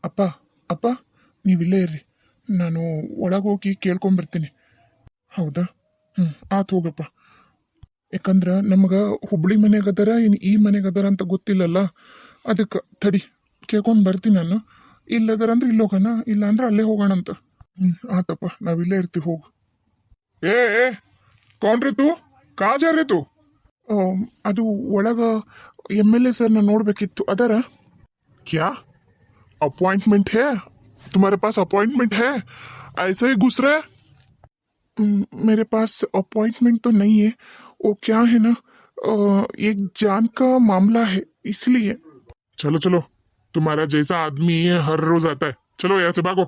ಅಪ್ಪ ಅಪ್ಪ ನೀವಿಲ್ಲೇ ಇರ್ರಿ, ನಾನು ಒಳಗೋಗಿ ಕೇಳ್ಕೊಂಬರ್ತೀನಿ. ಹೌದಾ? ಆತು ಹೋಗಪ್ಪ. ಯಾಕಂದ್ರೆ ನಮ್ಗೆ ಹುಬ್ಳಿ ಮನೆಗೆ ಅದರ ಏನು ಈ ಮನೆಗೆ ಅದರ ಅಂತ ಗೊತ್ತಿಲ್ಲಲ್ಲ, ಅದಕ್ಕೆ ತಡಿ ಕೇಳ್ಕೊಂಡು ಬರ್ತೀನಿ ನಾನು. ಇಲ್ಲದರ ಅಂದ್ರೆ ಇಲ್ಲಿ ಹೋಗೋಣ, ಇಲ್ಲ ಅಂದ್ರೆ ಅಲ್ಲೇ ಹೋಗೋಣ ಅಂತ. ಆತಪ್ಪ, ನಾವಿಲ್ಲೇ ಇರ್ತೀವಿ, ಹೋಗು. ಏ ಕೌನ್ ರೇ ತೂ? ಕಾ ಜಾ ರೇ ತೂ? ಅದು ಒಳಗ MLA ಸರ್ನ ನೋಡ್ಬೇಕಿತ್ತು, ಅದರ. ಕ್ಯಾ अपॉइंटमेंट है? तुम्हारे पास अपॉइंटमेंट है? ऐसे ही घुस रहे? मेरे पास अपॉइंटमेंट तो नहीं है, वो क्या है ना, एक जान का मामला है इसलिए। चलो चलो, तुम्हारा जैसा आदमी है हर रोज आता है, चलो यहाँ से भागो।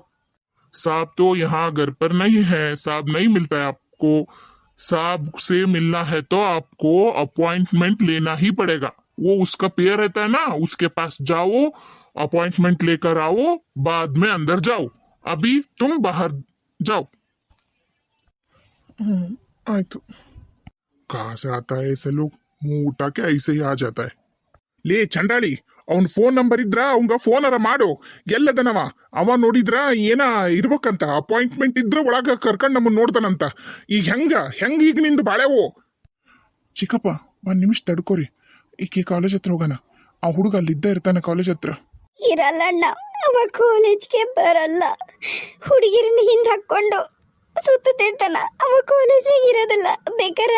साहब तो यहाँ घर पर नहीं है, साहब नहीं मिलता है आपको। साहब से मिलना है तो आपको अपॉइंटमेंट लेना ही पड़ेगा। वो उसका पेयर रहता है ना, उसके पास जाओ, अपॉइंटमेंट लेकर आओ, बाद में अंदर जाओ। अभी तुम बाहर जाओ। आयतो। कहाँ से आता है ऐसे लोग? मुंह उठा के ऐसे ही आ जाता है। ಲೇ ಚಂಡಾಳಿ, ಅವನ್ ಫೋನ್ ನಂಬರ್ ಇದ್ರ ಅವಂಗ ಫೋನರ ಮಾಡು. ಎಲ್ಲದನವ ಅವ ನೋಡಿದ್ರ ಏನ ಇರ್ಬೇಕಂತ, ಅಪಾಯಿಂಟ್ಮೆಂಟ್ ಇದ್ರ ಒಳಗ ಕರ್ಕೊಂಡ್ ನಮ್ಮನ್ನ ನೋಡ್ತಾನಂತ. ಈಗ ಹೆಂಗ ಈಗ ನಿಂದು ಬಾಳೆವು? ಚಿಕ್ಕಪ್ಪ, ಒಂದ್ ನಿಮಿಷ ತಡ್ಕೋರಿ, ಈಕೆ ಕಾಲೇಜ್ ಹತ್ರ ಹೋಗೋಣ. ಆ ಹುಡುಗ ಅಲ್ಲಿದ್ದ ಇರ್ತಾನೆ ಕಾಲೇಜ್ ಹತ್ರ. ಇರಲ್ಲಣ್ಣ, ಅವ ಕಾಲೇಜ್ಗೆ ಬರಲ್ಲ. ಹುಡುಗಿರನ್ನ ಹಿಂದೆ ಹಾಕೊಂಡು ಸುತ್ತಿರ್ತಾನ. ಅವ ಕಾಲೇಜಿಗೆ ಇರೋದಿಲ್ಲ. ಬೇಕಾರ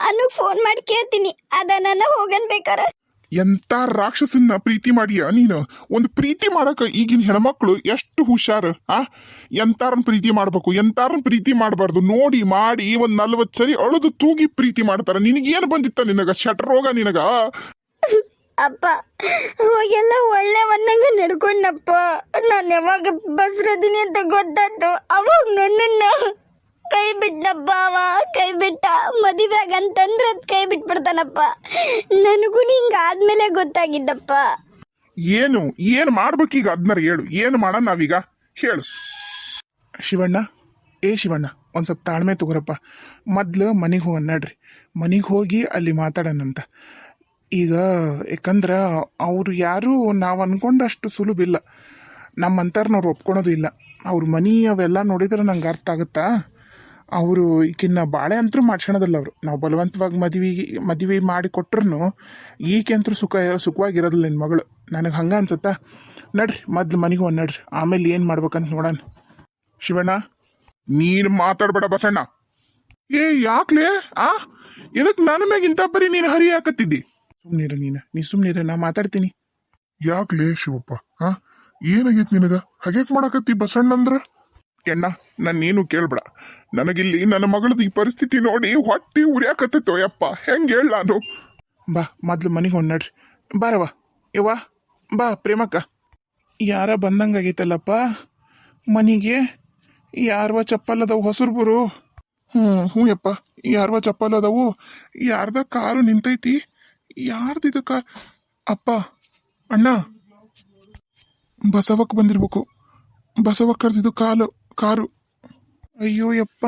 ಅನ್ನು ಫೋನ್ ಮಾಡಿ ಕೇಳ್ತೀನಿ, ಅದನ್ನ ಹೋಗನ್ ಬೇಕಾರ. ಎಂತ ರಾಕ್ಷಸನ್ನ ಪ್ರೀತಿ ಮಾಡಿಯ ನೀನು? ಒಂದು ಪ್ರೀತಿ ಮಾಡಕ ಈಗಿನ ಹೆಣ್ಮಕ್ಳು ಎಷ್ಟು ಹುಷಾರು. ಎಂತಾರನ್ ಪ್ರೀತಿ ಮಾಡ್ಬೇಕು, ಎಂತಾರನ್ ಪ್ರೀತಿ ಮಾಡಬಾರ್ದು. ನೋಡಿ ಮಾಡಿ ಒಂದ್ 40 ಸರಿ ಅಳುದು ತೂಗಿ ಪ್ರೀತಿ ಮಾಡ್ತಾರ. ನಿನಗೇನು ಬಂದಿತ್ತ? ನಿನಗ ಶಟ್ರೋಗ ನಿನಗ? ಅಪ್ಪ, ಅವಾಗೆಲ್ಲ ಒಳ್ಳೆ ಒಂದಂಗ ನಡ್ಕೊಂಡಪ್ಪ. ನಾನು ಯಾವಾಗ ಬಸ್ರದಿನಿ ಅಂತ ಗೊತ್ತಾಯ್ತು, ಅವಾಗ ನನ್ನನ್ನ ಕೈ ಬಿಟ್ನಪ್ಪ. ಅವ ಕೈ ಬಿಟ್ಟ. ಮದುವೆಗ ಅಂತಂದ್ರೆ ಕೈ ಬಿಟ್ಬಿಡ್ತಾನಪ್ಪ. ನನಗೂ ಹಿಂಗಾದ್ಮೇಲೆ ಗೊತ್ತಾಗಿದ್ದಪ್ಪ. ಏನು ಮಾಡ್ಬೇಕೀಗ? ಅದ್ನಾರ ಹೇಳು, ಏನು ಮಾಡೋಣ ನಾವೀಗ ಹೇಳು. ಶಿವಣ್ಣ, ಶಿವಣ್ಣ, ಒಂದ್ ಸ್ವಲ್ಪ ತಾಳ್ಮೆ ತಗೋರಪ್ಪ. ಮೊದ್ಲು ಮನೆಗೆ ಹೋಗೋಣ ನಡ್ರಿ. ಮನೆಗೆ ಹೋಗಿ ಅಲ್ಲಿ ಮಾತಾಡೋಣಂತ. ಈಗ ಯಾಕಂದ್ರೆ ಅವರು ಯಾರು ನಾವು ಅನ್ಕೊಂಡಷ್ಟು ಸುಲಭಿಲ್ಲ. ನಮ್ಮಂತಾರನವ್ರು ಒಪ್ಕೊಳೋದು ಇಲ್ಲ. ಅವ್ರ ಮನಿ ಅವೆಲ್ಲ ನೋಡಿದ್ರೆ ನಂಗೆ ಅರ್ಥ ಆಗುತ್ತಾ. ಅವರು ಈಗಿನ್ನ ಬಾಳೆ ಅಂತರೂ ಮಾಡ್ಸೋಣದಲ್ಲ. ಅವರು ನಾವು ಬಲವಂತವಾಗಿ ಮದುವೆ ಮಾಡಿ ಕೊಟ್ರು ಈಕೆ ಅಂತೂ ಸುಖವಾಗಿರೋದಿಲ್ಲ ನಿನ್ನ ಮಗಳು. ನನಗೆ ಹಂಗೆ ಅನ್ಸುತ್ತಾ. ನಡ್ರಿ ಮೊದ್ಲು ಮನೆಗೆ ಹೋಗಿ ನಡ್ರಿ, ಆಮೇಲೆ ಏನು ಮಾಡ್ಬೇಕಂತ ನೋಡೋಣ. ಶಿವಣ್ಣ, ನೀನು ಮಾತಾಡ್ಬೇಡ ಬಸಣ್ಣ. ಯಾಕ್ಲೇ ಇದಕ್ಕೆ ನನ್ನ ಮ್ಯಾಗ ಇಂಥ ಬರೀ ನೀನು ಹರಿ ಹಾಕತ್ತಿದ್ದಿ? ಸುಮ್ನಿರ ನೀ ಸುಮ್ನಿರ, ನಾ ಮಾತಾಡ್ತೀನಿ. ಯಾಕ್ಲೇ ಶಿವಪ್ಪ, ಏನಾಗೈತಿ ನಿನಗ? ಹಾಗೇಕ್ ಮಾಡಕತ್ತಿ ಬಸಣ್ಣ ಅಂದ್ರ? ಎಣ್ಣ, ನಾನೇನು ಕೇಳ್ಬೇಡ. ನನಗಿಲ್ಲಿ ನನ್ನ ಮಗಳದ್ದು ಈ ಪರಿಸ್ಥಿತಿ ನೋಡಿ ಹೊಟ್ಟಿ ಉರಿಯಾಕತ್ತೈತೋ ಯಪ್ಪ. ಹೆಂಗೆ ಹೇಳ ನಾನು? ಬಾ ಮೊದ್ಲು ಮನೆಗೆ ಹೊಂಡ್ ನಡ್ರಿ. ಬಾರವ ಯವ್ವ, ಬಾ ಪ್ರೇಮಕ್ಕ. ಯಾರ ಬಂದಂಗಾಗೈತಲ್ಲಪ್ಪ ಮನೆಗೆ. ಯಾರವ ಚಪ್ಪಲ್ ಅದಾವು ಹೊಸರು ಬರು? ಹ್ಞೂ ಯಪ್ಪ, ಯಾರವ ಚಪ್ಪಲ್ ಅದಾವು? ಯಾರ್ದ ಕಾರು ನಿಂತೈತಿ? ಯಾರ್ದಿದ ಕಾರ್? ಅಪ್ಪ, ಅಣ್ಣ, ಬಸವಕ್ಕೆ ಬಂದಿರ್ಬೇಕು. ಬಸವಕ್ಕೆ ಕರ್ದಿದ್ದು ಕಾರು. ಅಯ್ಯೋ ಯಪ್ಪ,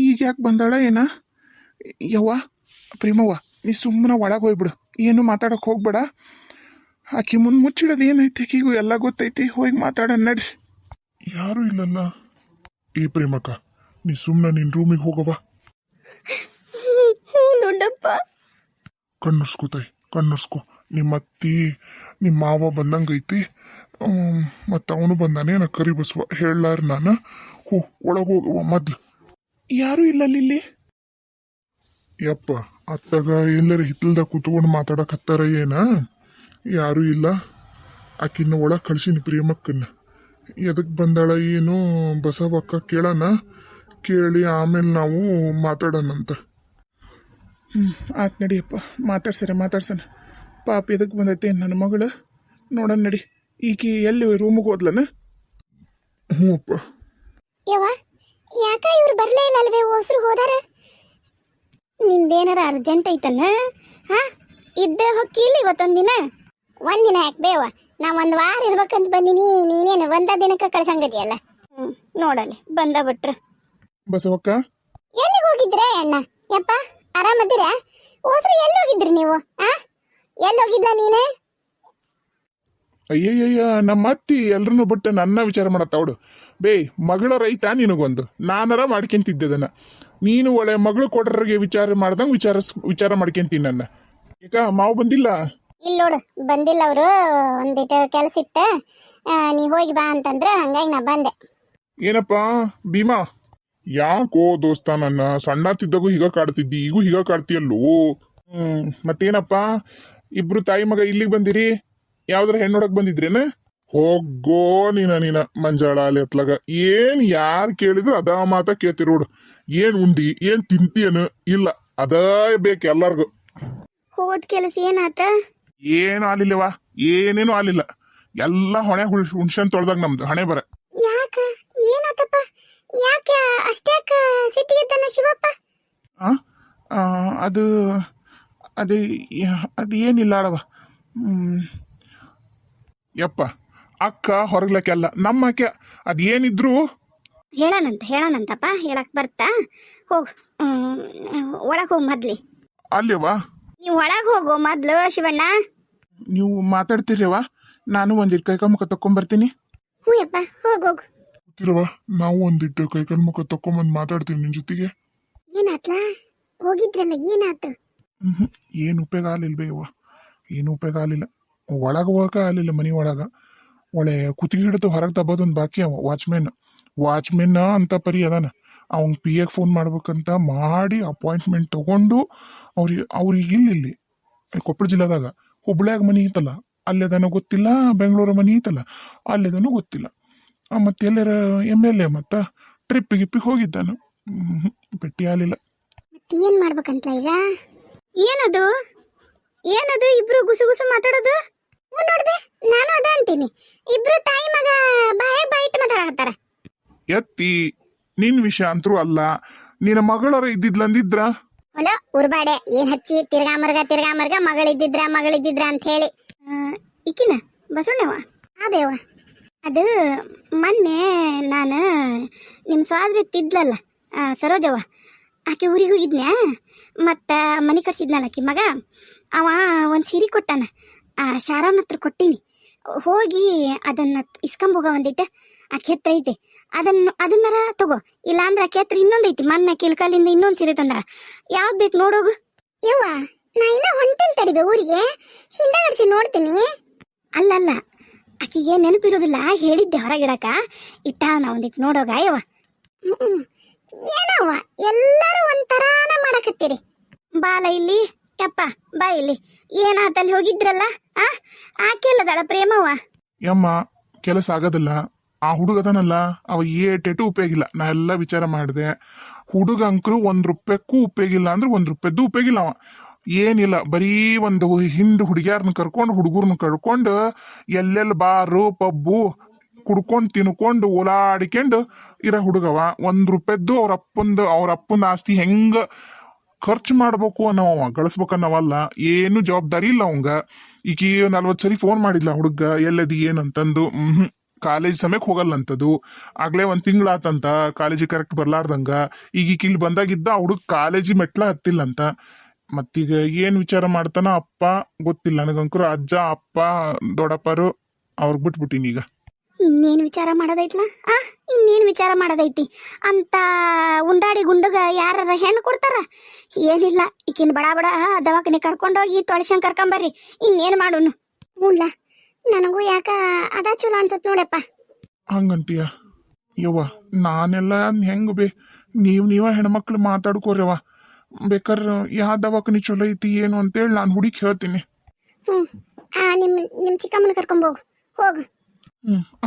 ಈಗ ಯಾಕೆ ಬಂದಾಳ ಏನ? ಯವ್ವ ಪ್ರೇಮವ್ವ, ನೀ ಸುಮ್ಮನೆ ಒಳಗೆ ಹೋಗ್ಬಿಡು, ಏನು ಮಾತಾಡೋಕೆ ಹೋಗ್ಬೇಡ. ಆಕಿ ಮುಂದೆ ಮುಚ್ಚಿಡೋದು ಏನೈತಿ? ಆಕಿಗೂ ಎಲ್ಲ ಗೊತ್ತೈತಿ. ಹೋಗಿ ಮಾತಾಡೋಣ ನಡ್ರಿ. ಯಾರು ಇಲ್ಲಲ್ಲ. ಪ್ರೇಮಕ್ಕ, ನೀ ಸುಮ್ಮನೆ ನಿನ್ನ ರೂಮಿಗೆ ಹೋಗವ. ನೋಡಪ್ಪ, ಕಣ್ಣುರ್ಸ್ಕೊ. ನಿಮ್ಮ ಅತ್ತಿ ನಿಮ್ಮ ಮಾವ ಬಂದಂಗೈತಿ. ಮತ್ತು ಅವನು ಬಂದಾನೆ. ನಾ ಕರಿ ಬಸವ ಹೇಳಾರ ನಾನು. ಒಳಗೆ ಹೋಗುವ ಮೊದ್ಲು. ಯಾರು ಇಲ್ಲ ಇಲ್ಲಿ. ಯಪ್ಪ, ಅತ್ತಾಗ ಎಲ್ಲರ ಹಿತ್ತಲ್ದಾಗ ಕೂತ್ಕೊಂಡು ಮಾತಾಡಕತ್ತಾರ ಏನ? ಯಾರು ಇಲ್ಲ. ಆಕಿನ್ನ ಒಳಗೆ ಕಳ್ಸಿನಿ ಪ್ರೇಮಕ್ಕನ್ನ. ಎದಕ್ಕೆ ಬಂದಾಳ ಏನು ಬಸವಕ್ಕ ಕೇಳೋಣ. ಕೇಳಿ ಆಮೇಲೆ ನಾವು ಮಾತಾಡೋಣಂತ. ಆಯ್ತು ನಡಿಯಪ್ಪ, ಮಾತಾಡ್ಸೋಣ. ಪಾಪ ಎದಕ್ಕೆ ಬಂದೈತೆ ನನ್ನ ಮಗಳು? ನೋಡೋಣ ನಡಿ. ಈಕಿ ಎಲ್ಲಿ ರೂಮಿಗೆ ಹೋದ್ಲನ? ಹ್ಞೂ ಅಪ್ಪ. ಯವ್ವ, ಯಾಕ ಇವ್ರು ಬರ್ಲೇ ಇಲ್ಲ ಅಲ್ವೇ? ಹೊಸರು ಹೋದಾರ. ನಿಂದೇನಾರ ಅರ್ಜೆಂಟ್ ಐತನ? ಇದ್ದ ಹೊಕ್ಕಿಲ್ಲ ಇವತ್ತೊಂದಿನ? ಒಂದಿನ ಯಾಕೆ ಬೇವ? ನಾ ಒಂದು ವಾರ ಇರ್ಬೇಕಂತ ಬಂದಿನಿ. ನೀನೇನು ಒಂದ ದಿನಕ್ಕೆ ಕಳ್ಸಂಗದಿಯಲ್ಲ. ನೋಡಲಿ ಬಂದ ಬಿಟ್ರ. ಬಸವಕ್ಕ, ಎಲ್ಲಿಗೆ ಹೋಗಿದ್ರೆ ಅಣ್ಣ? ಯಪ್ಪ, ಆರಾಮದಿರಾ? ಹೊಸರು ಎಲ್ಲಿ ಹೋಗಿದ್ರಿ ನೀವು? ಎಲ್ಲಿ ಹೋಗಿದ್ಲ ನೀನೆ? ಅಯ್ಯಯ್ಯಯ್ಯ ನಮ್ಮ ಅತ್ತಿ ಎಲ್ರನ್ನೂ ಬಿಟ್ಟು ನನ್ನ ವಿಚಾರ ಮಾಡತ್ತವಡು ಬೇ ಮಗಳ ರೈತ ನಿನಗೊಂದು ನಾನರ ಮಾಡ್ಕೊಂತಿದ್ದದನ ನೀನು ಒಳ್ಳೆ ಮಗಳು ಕೊಡ್ರಿಗೆ ವಿಚಾರ ವಿಚಾರ ಮಾಡ್ಕೊಂತೀನಿ ನನ್ನ ಈಗ ಮಾವು ಬಂದಿಲ್ಲ ಇಲ್ಲಿ ನೋಡು ಬಂದಿಲ್ಲ ಅವರು ಒಂದಿಟ್ಟು ಕೆಲಸ ಇತ್ತ ನೀ ಹೋಗಿ ಬಾ ಅಂತಂದ್ರೆ ಹಂಗಾಗಿ ನಾ ಬಂದೆ. ಏನಪ್ಪ ಭೀಮಾ ಯಾಕೋ ದೋಸ್ತ ನನ್ನ ಸಣ್ಣತ್ತಿದ್ದಾಗೂ ಹೀಗ ಕಾಡ್ತಿದ್ದಿ ಈಗೂ ಹೀಗ ಕಾಡ್ತೀಯಲ್ಲೋ ಮತ್ತೇನಪ್ಪ ಇಬ್ರು ತಾಯಿ ಮಗ ಇಲ್ಲಿಗೆ ಬಂದಿರಿ ಯಾವ್ದಾರ ಹೆಣ್ಣೊಡಕ್ ಬಂದಿದ್ರೇನ ಹೋಗೋ ನೀನ ಮಂಜಾಳ ಅಲ್ಲಿ ಹತ್ಲಾಗ ಏನ್ ಯಾರು ಕೇಳಿದ್ರು ಅದ ಮಾತ ಕೇಳ್ತಿರೋಡು ಏನ್ ಉಂಡಿ ಏನ್ ತಿಂತೀಯನು ಇಲ್ಲ ಅದ ಬೇಕು ಎಲ್ಲಾರ್ಗು ಹೋದ ಕೆಲಸ ಏನಾತ? ಏನು ಆಲಿಲ್ಲವಾ ಏನೇನು ಆಲಿಲ್ಲ ಎಲ್ಲ ಹೊಣೆ ಹುಣ್ಸನ್ ತೊಳ್ದಾಗ ನಮ್ದು ಹಣೆ ಬರ ಯಾಕ ಏನಾತಪ್ಪ? ಯಾಕೆ ಅಷ್ಟ್ಯಾಕ ಸಿಟ್ಟಿಗೆದ್ದಾನ ಶಿವಪ್ಪ? ಆ ಆ, ಅದು ಅದು ಅದು ಏನಿಲ್ಲ ಅಳವ ಯಪ್ಪ ಅಕ್ಕ ಹೊರಗ್ಲಕ್ಕೆಲ್ಲ ನಮ್ಮ ಅಕ್ಕ ಅದೇನಿದ್ರು ಹೇಳಣಂತಪ್ಪ ಹೇಳಕ್ ಬರ್ತಾ ಹೋಗ್ ಒಳಗ್ ಹೋಗ್ ಮೊದ್ಲಿ. ಅಲ್ಲೇವಾ ನೀವು ಒಳಗ್ ಹೋಗು ಮೊದ್ಲು ಶಿವಣ್ಣ. ನೀವು ಮಾತಾಡ್ತಿರವ ನಾನು ಒಂದಿಟ್ಟು ಕೈಕ ಮುಖ ತಕೊಂಬರ್ತೀನಿ. ಹ್ಞೂ ಯಪ್ಪ ಹೋಗು. ಗೊತ್ತಿರವ ನಾವು ಒಂದಿಟ್ಟು ಕೈಕಲ್ ಮುಖ ತಕೊಂಬಂದು ಮಾತಾಡ್ತೀನಿ ನಿನ್ ಜೊತೆಗೆ. ಏನಾತ್ಲಾ? ಹೋಗಿದ್ರಲ್ಲ ಏನಾತು? ಏನು ಉಪಯೋಗ ಆಗಲಿಲ್ಲ ಬೇವ ಏನು ಉಪಯೋಗ ಆಗಲಿಲ್ಲ ಒಳಗೆ ಹೋಗಕ್ಕೆ ಆಗಲಿಲ್ಲ ಮನೆ ಒಳಗೆ ಒಳ್ಳೆ ಕುತ್ತಿಗೆ ಹಿಡಿದು ಹೊರಗೆ ತಬೋದೊಂದು ಬಾಕಿ ಅವ ವಾಚ್ಮೆನ್ ಅಂತ ಪರಿ ಅದಾನ ಅವ್ನ ಪಿ ಎಗೆ ಫೋನ್ ಮಾಡ್ಬೇಕಂತ ಮಾಡಿ ಅಪಾಯಿಂಟ್ಮೆಂಟ್ ತಗೊಂಡು ಅವ್ರಿಗೆ ಇಲ್ಲಿ ಕೊಪ್ಪಳ ಜಿಲ್ಲೆದಾಗ ಹುಬ್ಳ್ಯಾಗ ಮನೆ ಐತಲ್ಲ ಅಲ್ಲೇದನೋ ಗೊತ್ತಿಲ್ಲ ಬೆಂಗಳೂರು ಮನೆ ಐತಲ್ಲ ಅಲ್ಲೇದನೋ ಗೊತ್ತಿಲ್ಲ ಮತ್ತೆ ಎಲ್ಲರ MLA ಮತ್ತು ಟ್ರಿಪ್ಪಿಗೆ ಹೋಗಿದ್ದಾನು ಭೇಟಿ ಆಗಲಿಲ್ಲ. ಏನ್ ಮಾಡ್ಬೇಕಂತ ಈಗ? ಏನದು ಇಬ್ರು ಗುಸು ಗುಸು ಮಾತಾಡೋದು? ನೋಡ್ಬೆ ನಾನು ಅದ ಅಂತೀನಿ, ಇಬ್ರು ತಾಯಿ ಮಗ ಬಾಯಿಟ್ಟು ಮಾತಾಡಕತ್ತಾರ. ಎತ್ತಿ ನಿನ್ ವಿಷಯ ಅಂತರೂ ಅಲ್ಲ ನಿನ್ನ ಮಗಳರ ಇದ್ದಿದ್ಲಂದಿದ್ರ ಹೊಲ ಉರ್ಬಾಡೆ ಏನ್ ಹಚ್ಚಿ ತಿರ್ಗಾ ಮರ್ಗ ಮಗಳಿದ್ದಿದ್ರ ಅಂತ ಹೇಳಿ ಇಕ್ಕಿನ ಬಸವಣ್ಣವ ಆ ಬೇವ ಅದು ಮೊನ್ನೆ ನಾನು ನಿಮ್ಮ ಸ್ವಾದ್ರಿ ತಿದ್ಲಲ್ಲ ಸರೋಜವ್ವ ಆಕೆ ಊರಿಗೆ ಹೋಗಿದ್ನ್ಯಾ ಮತ್ತು ಮನೆ ಕಟ್ಸಿದ್ನಲ್ಲ ಆಕಿ ಮಗ ಅವ ಒಂದು ಸೀರೆ ಕೊಟ್ಟಾನ ಶಾರವನ ಹತ್ರ ಕೊಟ್ಟೀನಿ ಹೋಗಿ ಅದನ್ನು ಇಸ್ಕೊಂಬೋಗ ಒಂದಿಟ್ಟು ಆಕೆ ಹತ್ರ ಐತೆ ಅದನ್ನರ ತಗೋ ಇಲ್ಲಾಂದ್ರೆ ಆಕೆ ಹತ್ರ ಇನ್ನೊಂದು ಐತಿ ಮೊನ್ನೆ ಕಿಲ್ಕಲ್ಲಿಂದ ಇನ್ನೊಂದು ಸೀರೆ ತಂದ್ರ ಯಾವ್ದು ಬೇಕು ನೋಡೋಗು. ಯವ್ವ ನಾ ಇನ್ನ ಹೊಂಟಿಲ್ ತಡಿಬೆ ಊರಿಗೆ ಹಿಂದಗಡಿಸಿ ನೋಡ್ತೀನಿ. ಅಲ್ಲಲ್ಲ ಆಕಿಗೆ ನೆನಪಿರೋದಿಲ್ಲ ಹೇಳಿದ್ದೆ ಹೊರಗಿಡಕ ಇಟ್ಟ ನಾ ಒಂದಿಟ್ಟು ನೋಡೋಗ ಯವ್ವ. ಏನವ್ವ ಎಲ್ಲರೂ ಒಂಥರಾನ ಮಾಡಕತ್ತೀರಿ. ಬಾಲ ಇಲ್ಲಿ ಯಪ್ಪ ಬಾ ಇಲ್ಲಿ ಏನಾತಲ್ಲಿ ಹೋಗಿದ್ರಲ್ಲ ಆಕೆ ಅಲ್ಲದಳ ಪ್ರೇಮವ್ವ. ಯಮ್ಮ ಕೆಲಸ ಆಗೋದಿಲ್ಲ ಆ ಹುಡುಗದನಲ್ಲ ಅವ ಏಟೇಟು ಉಪಯೋಗಿಲ್ಲ ನಾ ಎಲ್ಲ ವಿಚಾರ ಮಾಡಿದೆ ಹುಡುಗ ಅಂಕರು ₹1 ಉಪಯೋಗಿಲ್ಲ ಅಂದ್ರೆ ₹1 ಉಪಯೋಗಿಲ್ಲ ಅವ ಏನಿಲ್ಲ ಬರೀ ಒಂದು ಹಿಂಡು ಹುಡುಗಿಯಾರನ್ನ ಕರ್ಕೊಂಡು ಹುಡುಗರ್ನ ಕರ್ಕೊಂಡು ಎಲ್ಲೆಲ್ಲಿ ಬಾರು ಪಬ್ಬು ಕುಡ್ಕೊಂಡು ತಿನ್ಕೊಂಡು ಓಲಾಡಿಕೊಂಡು ಇರೋ ಹುಡುಗವ ₹1 ಅವ್ರ ಅಪ್ಪನ ಆಸ್ತಿ ಹೆಂಗ ಖರ್ಚು ಮಾಡ್ಬೇಕು ಅನ್ನೋವ ಗಳಿಸ್ಬೇಕನ್ನವಲ್ಲ ಏನು ಜವಾಬ್ದಾರಿ ಇಲ್ಲ ಅವಂಗ. ಈಕಿ 40 ಸರಿ ಫೋನ್ ಮಾಡಿದ್ಲ ಹುಡುಗ ಎಲ್ಲದಿ ಏನಂತಂದು ಕಾಲೇಜ್ ಸಮಯಕ್ಕೆ ಹೋಗಲ್ಲಂತದು ಆಗ್ಲೇ 1 ತಿಂಗಳಾತಂತ ಕಾಲೇಜಿಗೆ ಕರೆಕ್ಟ್ ಬರ್ಲಾರ್ದಂಗ ಈಗ ಇಲ್ಲಿ ಬಂದಾಗಿದ್ದ ಹುಡುಗ ಕಾಲೇಜಿ ಮೆಟ್ಲ ಹತ್ತಿಲ್ಲಂತ ಮತ್ತೀಗ ಏನ್ ವಿಚಾರ ಮಾಡ್ತಾನ ಅಪ್ಪ ಗೊತ್ತಿಲ್ಲ ನನಗಂಕರು ಅಜ್ಜ ಅಪ್ಪ ದೊಡ್ಡಪ್ಪರು ಅವ್ರಿಗೆ ಬಿಟ್ಬಿಟ್ಟಿನಿ ಈಗ. ಇನ್ನೇನು ವಿಚಾರ ಮಾಡೋದೈತಿ ಅಂತ ಉಂಡಾಡಿ ಗುಂಡಗ ಯಾರ ಹೆಣ್ಣು ಕೊಡ್ತಾರ? ಏನಿಲ್ಲ ಈಕಿನ ಬಡ ದವಾಖಾನೆ ಕರ್ಕೊಂಡೋಗಿ ತೊಳಿಸಂಗ್ ಕರ್ಕೊಂಬರ್ರಿ ಇನ್ನೇನು ಮಾಡೋನು. ಹ್ಞೂಲ್ಲ ನನಗೂ ಯಾಕ ಅದ ಚಲೋ ಅನ್ಸತ್ ನೋಡಪ್ಪ. ಹಂಗಂತೀಯ ಯವ್ವ ನಾನೆಲ್ಲ ಹೆಂಗ ನೀವ ಹೆಣ್ಮಕ್ಳು ಮಾತಾಡ್ಕೋರವ ಬೇಕಾದ್ರೆ ಯಾವ ದವಾಖಾನಿ ಚಲೋ ಐತಿ ಏನು ಅಂತೇಳಿ ನಾನು ಹುಡುಕಿ ಹೇಳ್ತೀನಿ. ನಿಮ್ಮ ಚಿಕ್ಕಮ್ಮನ ಕರ್ಕೊಂಬೋಗು ಹೋಗು.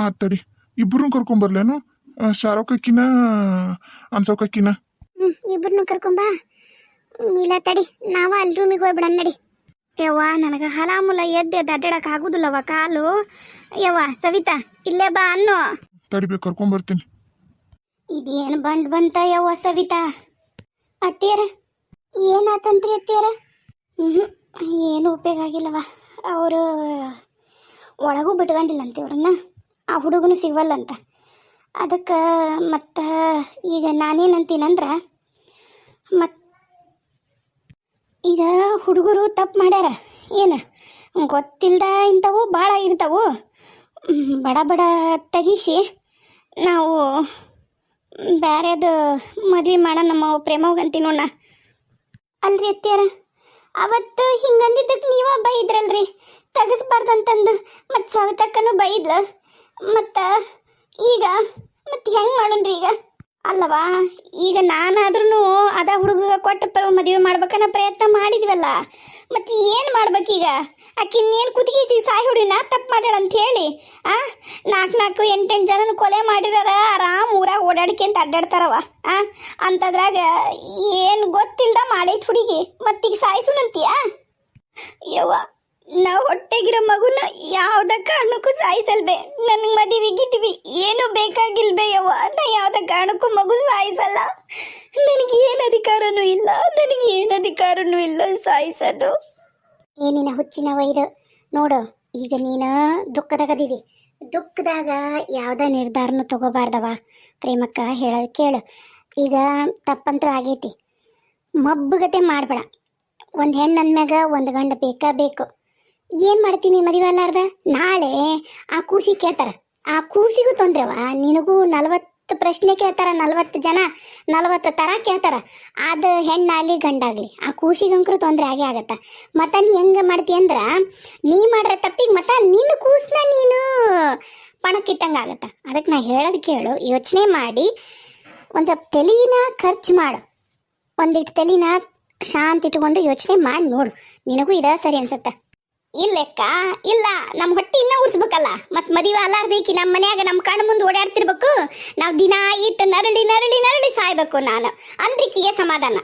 ಆತಡಿ ಇಬ್ರು ಕರ್ಕೊಂಬರ್ಲೇನು ಶಾರೋಕಕ್ಕಿನ ಅನ್ಸೋಕಕ್ಕಿನ ಇಬ್ರನ್ನು ಕರ್ಕೊಂಬ. ಇಲ್ಲ ತಡಿ ನಾವ ಅಲ್ಲಿ ರೂಮಿಗೆ ಹೋಗ್ಬಿಡ ನಡಿ. ಯವ್ವ ನನಗೆ ಹಲಾಮುಲ ಎದ್ದೆ ಅಡ್ಡಾಡಕ್ ಆಗುದಿಲ್ಲವ ಕಾಲು. ಯವ್ವ ಸವಿತಾ ಇಲ್ಲೇ ಬಾ ಅನ್ನೋ. ತಡಿಬೇಕು ಕರ್ಕೊಂಬರ್ತೀನಿ. ಇದೇನು ಬಂತ ಯವ್ವ ಸವಿತಾ. ಅತ್ತಿಯರ ಏನಾತಂತ್ರಿ ಅತ್ತಿಯರ? ಏನು ಉಪಯೋಗ ಆಗಿಲ್ಲವ ಅವರು ಒಳಗೂ ಬಿಟ್ಕೊಂಡಿಲ್ಲಂತೆ ಅವ್ರನ್ನ ಆ ಹುಡುಗನು ಸಿಗವಲ್ಲಂತ. ಅದಕ್ಕೆ ಮತ್ತು ಈಗ ನಾನೇನಂತೀನಂದ್ರೆ ಈಗ ಹುಡುಗರು ತಪ್ಪು ಮಾಡ್ಯಾರ ಏನು ಗೊತ್ತಿಲ್ದ ಇಂಥವು ಭಾಳ ಇರ್ತಾವು. ಬಡ ಬಡ ತೆಗಿಸಿ ನಾವು ಬ್ಯಾರೆದು ಮದ್ವೆ ಮಾಡೋಣ ನಮ್ಮ ಪ್ರೇಮಗಂತಿ ನೋಡ. ಅಲ್ರಿ ಅತ್ಯಾರ, ಅವತ್ತು ಹಿಂಗಂದಿದ್ದಕ್ಕೆ ನೀವ ಬೈದ್ರಲ್ರಿ ತೆಗಿಸ್ಬಾರ್ದಂತಂದು. ಮತ್ತು ಸವಿತಕ್ಕನು ಬೈದ್ಲ. ಮತ್ತು ಈಗ ಮತ್ತು ಹೆಂಗೆ ಮಾಡೋಣ್ರಿ ಈಗ? ಅಲ್ಲವಾ, ಈಗ ನಾನಾದ್ರೂ ಅದ ಹುಡುಗ ಕೊಟ್ಟು ಮದುವೆ ಮಾಡ್ಬೇಕನ್ನೋ ಪ್ರಯತ್ನ ಮಾಡಿದ್ವಲ್ಲ, ಮತ್ತು ಏನು ಮಾಡ್ಬೇಕೀಗ? ಆಕಿನ್ನೇನು ಕುತ್ತಿಗೆ ಸಾಯಿ ಹುಡುಗಿನ ತಪ್ಪು ಮಾಡ್ಯಾಳ ಅಂತ ಹೇಳಿ 4 8 ಜನನ ಕೊಲೆ ಮಾಡಿದಾರ, ಆರಾಮ್ ಊರಾಗ ಓಡಾಡ್ಕೊಂತ ಅಡ್ಡಾಡ್ತಾರವ. ಅಂಥದ್ರಾಗ ಏನು ಗೊತ್ತಿಲ್ದ ಮಾಡೈತ್ ಹುಡುಗಿ, ಮತ್ತೀಗ ಸಾಯಿಸುನಂತೀಯ? ಯವ್ವ, ನಾವು ಹೊಟ್ಟೆಗಿರೋ ಮಗುನ ಯಾವ್ದ ಕಾರಣಕ್ಕೂ ಸಾಯಿಸಲ್ಬೇ. ನನಗೆ ಮದುವೆಗಿದ್ವಿ ಏನು ಬೇಕಾಗಿಲ್ಬೇ ಯವ್ವ. ನಾ ಯಾವ್ದ ಕಾರಣಕ್ಕೂ ಮಗು ಸಾಯಿಸಲ್ಲ. ನನಗೆ ಏನು ಅಧಿಕಾರನೂ ಇಲ್ಲ ಸಾಯಿಸೋದು. ಏನಿನ ಹುಚ್ಚಿನ ವೈದು ನೋಡು. ಈಗ ನೀನು ದುಃಖದಾಗದಿದಿ. ದುಃಖದಾಗ ಯಾವುದೇ ನಿರ್ಧಾರನೂ ತಗೋಬಾರ್ದವ ಪ್ರೇಮಕ್ಕ. ಹೇಳೋದು ಕೇಳು. ಈಗ ತಪ್ಪಂತೂ ಆಗೈತಿ, ಮಬ್ಬಗತೆ ಮಾಡಬೇಡ. ಒಂದು ಹೆಣ್ಣು ಅಂದ್ಮ್ಯಾಗ ಒಂದು ಗಂಡ ಬೇಕು. ಏನು ಮಾಡ್ತೀನಿ ಮದುವೆ ಅಲ್ಲಾರ್ದ? ನಾಳೆ ಆ ಕೂಸಿ ಕೇಳ್ತಾರ, ಆ ಕೂಸಿಗೂ ತೊಂದ್ರೆವ. ನಿನಗೂ 40 ಪ್ರಶ್ನೆ ಕೇಳ್ತಾರ, 40 ಜನ 40 ಥರ ಕೇಳ್ತಾರ. ಅದು ಹೆಣ್ಣಾಗಲಿ ಗಂಡಾಗಲಿ ಆ ಕೂಸಿಗಂಕರು ತೊಂದರೆ ಆಗೇ ಆಗತ್ತ. ಮತ್ತು ನೀ ಹೆಂಗೆ ಮಾಡ್ತೀಯ ಅಂದ್ರೆ, ನೀ ಮಾಡ್ರೆ ತಪ್ಪಿಗೆ ಮತ್ತು ನಿನ್ನ ಕೂಸನ್ನ ನೀನು ಪಣಕ್ಕಿಟ್ಟಂಗೆ ಆಗತ್ತ. ಅದಕ್ಕೆ ನಾ ಹೇಳೋದು ಕೇಳು, ಯೋಚನೆ ಮಾಡಿ ಒಂದು ಸ್ವಲ್ಪ ತಲೆನ ಖರ್ಚು ಮಾಡು. ಒಂದಿಟ್ಟು ತಲೆನ ಶಾಂತ ಇಟ್ಕೊಂಡು ಯೋಚನೆ ಮಾಡಿ ನೋಡು, ನಿನಗೂ ಇದ ಸರಿ ಅನ್ಸತ್ತ. ಇಲ್ಲಕ್ಕ ಇಲ್ಲ, ನಮ್ಮ ಹೊಟ್ಟೆ ಇನ್ನೂ ಉರ್ಸ್ಬೇಕಲ್ಲ. ಮತ್ತು ಮದುವೆ ಅಲ್ಲಾರ್ದೇಕಿ ನಮ್ಮ ಮನ್ಯಾಗ ನಮ್ಮ ಕಣ್ಣು ಮುಂದೆ ಓಡಾಡ್ತಿರ್ಬೇಕು. ನಾವು ದಿನ ಇಟ್ಟು ನರಳಿ ಸಾಯ್ಬೇಕು ನಾನು. ಅಂದ್ರಿಕಿಗೆ ಸಮಾಧಾನ.